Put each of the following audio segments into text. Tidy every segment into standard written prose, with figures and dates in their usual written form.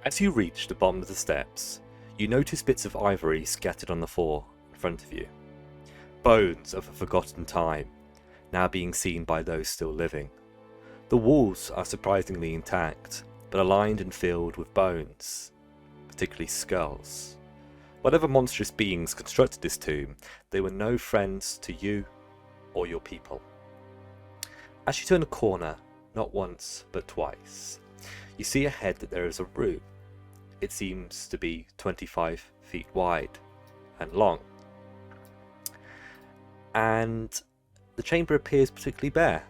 As you reach the bottom of the steps, you notice bits of ivory scattered on the floor in front of you. Bones of a forgotten time, now being seen by those still living. The walls are surprisingly intact, but are lined and filled with bones, particularly skulls. Whatever monstrous beings constructed this tomb, they were no friends to you or your people. As you turn a corner, not once but twice, you see ahead that there is a room. It seems to be 25 feet wide and long. And the chamber appears particularly bare,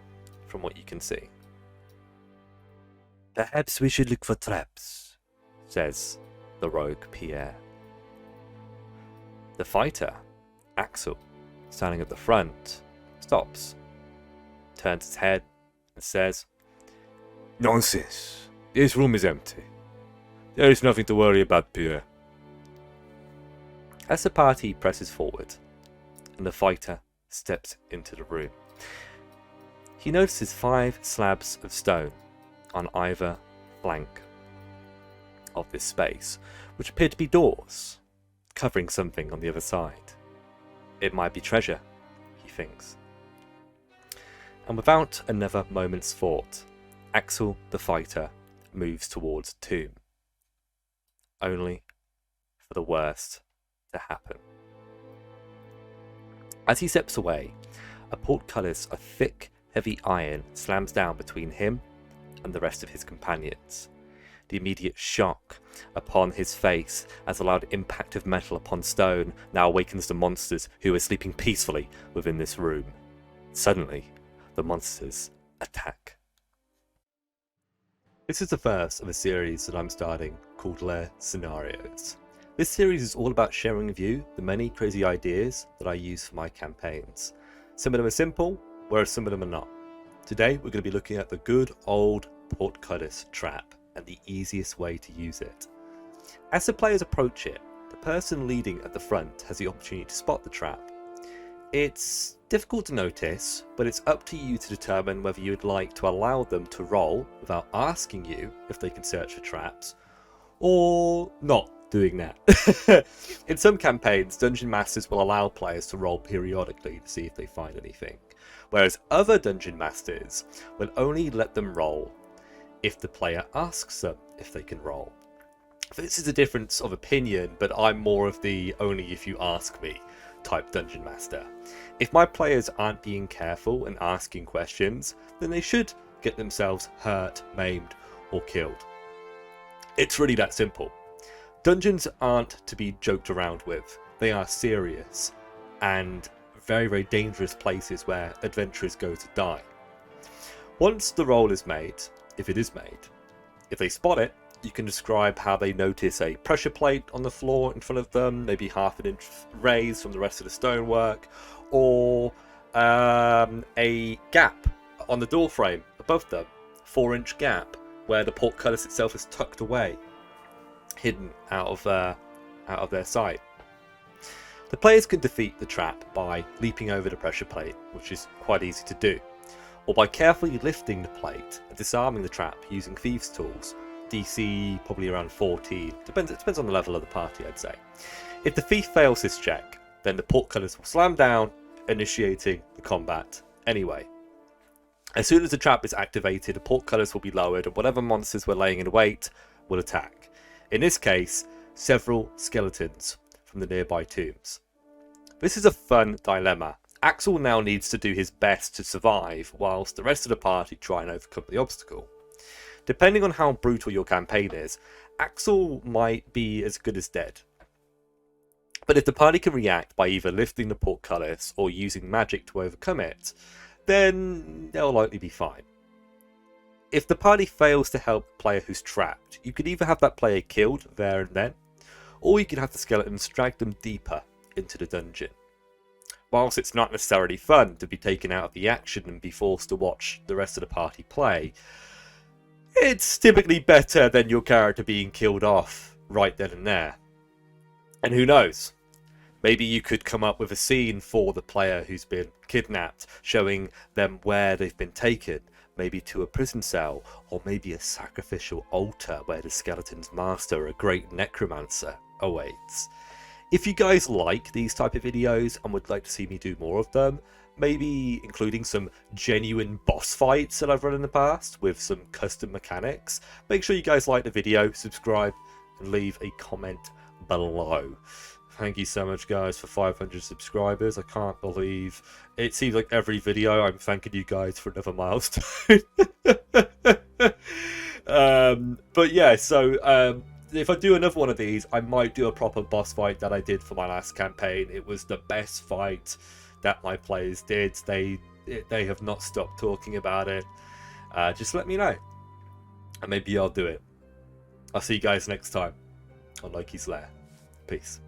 from what you can see. "Perhaps we should look for traps," says the rogue Pierre. The fighter, Axel, standing at the front, stops, turns his head and says, "Nonsense. This room is empty. There is nothing to worry about, Pierre." As the party presses forward and the fighter steps into the room, he notices 5 slabs of stone on either flank of this space, which appear to be doors, covering something on the other side. It might be treasure, he thinks. And without another moment's thought, Axel the fighter moves towards the tomb, only for the worst to happen. As he steps away, a portcullis of thick, heavy iron slams down between him and the rest of his companions. The immediate shock upon his face as the loud impact of metal upon stone now awakens the monsters who are sleeping peacefully within this room. Suddenly, the monsters attack. This is the first of a series that I'm starting called Les Scenarios. This series is all about sharing with you the many crazy ideas that I use for my campaigns. Some of them are simple, whereas some of them are not. Today we're going to be looking at the good old portcullis trap and the easiest way to use it. As the players approach it, the person leading at the front has the opportunity to spot the trap. It's difficult to notice, but it's up to you to determine whether you'd like to allow them to roll without asking you if they can search for traps, or not doing that. In some campaigns, Dungeon Masters will allow players to roll periodically to see if they find anything, whereas other Dungeon Masters will only let them roll if the player asks them if they can roll. This is a difference of opinion, but I'm more of the only if you ask me type Dungeon Master. If my players aren't being careful and asking questions, then they should get themselves hurt, maimed, or killed. It's really that simple. Dungeons aren't to be joked around with. They are serious and very, very dangerous places where adventurers go to die. Once the roll is made, if it is made, if they spot it, you can describe how they notice a pressure plate on the floor in front of them, maybe half an inch raised from the rest of the stonework, or a gap on the door frame above them, 4-inch gap where the portcullis itself is tucked away, hidden out of their sight. The players can defeat the trap by leaping over the pressure plate, which is quite easy to do, or by carefully lifting the plate and disarming the trap using thieves' tools. DC probably around 14. It depends on the level of the party, I'd say. If the thief fails this check, then the portcullis will slam down, initiating the combat anyway. As soon as the trap is activated, the portcullis will be lowered and whatever monsters were laying in wait will attack. In this case, several skeletons from the nearby tombs. This is a fun dilemma. Axel now needs to do his best to survive, whilst the rest of the party try and overcome the obstacle. Depending on how brutal your campaign is, Axel might be as good as dead. But if the party can react by either lifting the portcullis or using magic to overcome it, then they'll likely be fine. If the party fails to help a player who's trapped, you could either have that player killed there and then, or you could have the skeletons drag them deeper into the dungeon. Whilst it's not necessarily fun to be taken out of the action and be forced to watch the rest of the party play, it's typically better than your character being killed off right then and there. And who knows? Maybe you could come up with a scene for the player who's been kidnapped, showing them where they've been taken. maybe to a prison cell, or maybe a sacrificial altar where the skeleton's master, a great necromancer, awaits. If you guys like these type of videos and would like to see me do more of them, maybe including some genuine boss fights that I've run in the past with some custom mechanics, make sure you guys like the video, subscribe, and leave a comment below. Thank you so much, guys, for 500 subscribers. I can't believe it seems like every video I'm thanking you guys for another milestone. But yeah, so if I do another one of these, I might do a proper boss fight that I did for my last campaign. It was the best fight that my players did. They have not stopped talking about it. Just let me know, and maybe I'll do it. I'll see you guys next time on Loki's Lair. Peace.